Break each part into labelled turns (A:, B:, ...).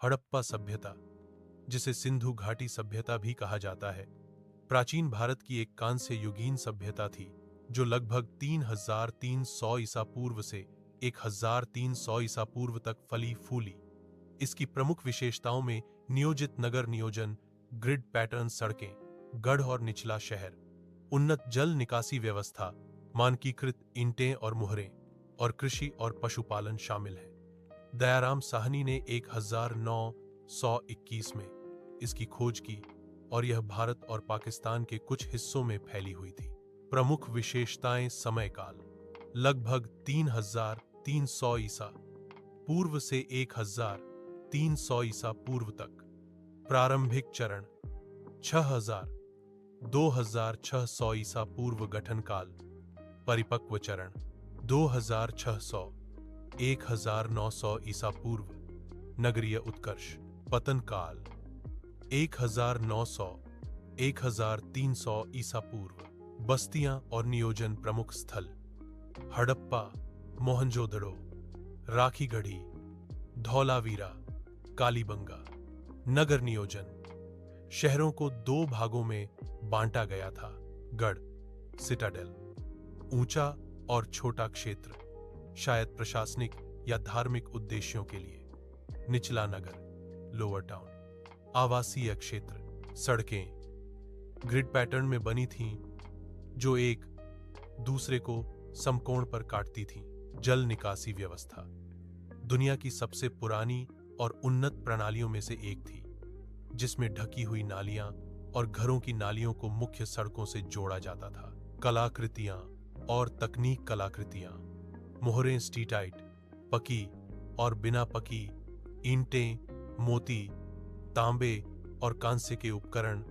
A: हड़प्पा सभ्यता, जिसे सिंधु घाटी सभ्यता भी कहा जाता है, प्राचीन भारत की एक कांस्य युगीन सभ्यता थी जो लगभग 3300 ईसा पूर्व से 1300 ईसा पूर्व तक फली फूली। इसकी प्रमुख विशेषताओं में नियोजित नगर नियोजन, ग्रिड पैटर्न सड़कें, गढ़ और निचला शहर, उन्नत जल निकासी व्यवस्था, मानकीकृत ईंटें और मुहरें, और कृषि और पशुपालन शामिल है। दयाराम साहनी ने 1921 में इसकी खोज की और यह भारत और पाकिस्तान के कुछ हिस्सों में फैली हुई थी। प्रमुख विशेषताएं: समयकाल लगभग 3300 ईसा पूर्व से 1300 ईसा पूर्व तक। प्रारंभिक चरण 6000 2600 ईसा पूर्व गठन काल। परिपक्व चरण 2600 1900 ईसा पूर्व। नगरीय उत्कर्ष। पतन काल 1900 1300 ईसा पूर्व। बस्तियां और नियोजन प्रमुख स्थल: हड़प्पा, मोहनजोदड़ो, राखीगढ़ी, धौलावीरा, कालीबंगा। नगर नियोजन: शहरों को 2 भागों में बांटा गया था: गढ़, सिटाडेल, ऊंचा और छोटा क्षेत्र, शायद प्रशासनिक या धार्मिक उद्देश्यों के लिए। निचला नगर, लोअर टाउन, आवासीय क्षेत्र, सड़कें ग्रिड पैटर्न में बनी थीं जो एक दूसरे को समकोण पर काटती थीं। जल निकासी व्यवस्था दुनिया की सबसे पुरानी और उन्नत प्रणालियों में से एक थी, जिसमें ढकी हुई नालियां और घरों की नालियों को मुख्य सड़कों से जोड़ा जाता था। कलाकृतियां और तकनीक कलाकृतियां, मोहरें स्टीटाइट, पकी और बिना पकी, ईंटें, मोती, तांबे और कांस्य के उपकरण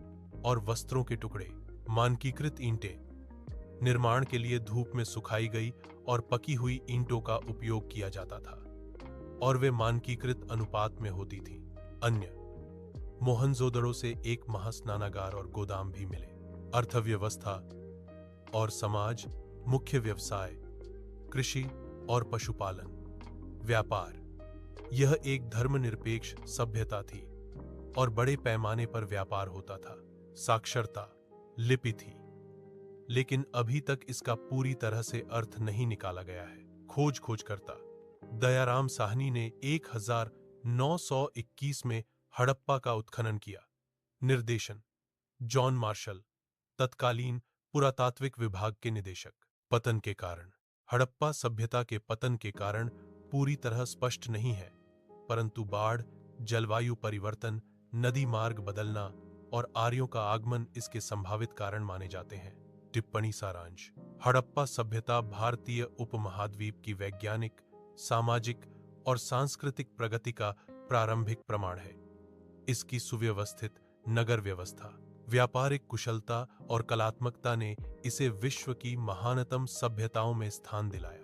A: और वस्त्रों के टुकड़े। मानकीकृत ईंटें निर्माण के लिए धूप में सुखाई गई और पकी हुई ईंटों का उपयोग किया जाता था और वे मानकीकृत अनुपात में होती थीं। अन्य मोहनजोदड़ो से एक महास्नानागार और गोदाम भी मिले। अर्थव्यवस्था और समाज। मुख्य व्यवसाय कृषि और पशुपालन। व्यापार, यह एक धर्मनिरपेक्ष सभ्यता थी और बड़े पैमाने पर व्यापार होता था। साक्षरता, लिपि थी, लेकिन अभी तक इसका पूरी तरह से अर्थ नहीं निकाला गया है। खोजकर्ता दयाराम साहनी ने 1921 में हड़प्पा का उत्खनन किया। निर्देशन जॉन मार्शल, तत्कालीन पुरातात्विक विभाग के निदेशक। पतन के कारण। हड़प्पा सभ्यता के पतन के कारण पूरी तरह स्पष्ट नहीं है, परंतु बाढ़, जलवायु परिवर्तन, नदी मार्ग बदलना और आर्यों का आगमन इसके संभावित कारण माने जाते हैं। टिप्पणी सारांश: हड़प्पा सभ्यता भारतीय उपमहाद्वीप की वैज्ञानिक, सामाजिक और सांस्कृतिक प्रगति का प्रारंभिक प्रमाण है। इसकी सुव्यवस्थित नगर व्यवस्था, व्यापारिक कुशलता और कलात्मकता ने इसे विश्व की महानतम सभ्यताओं में स्थान दिलाया।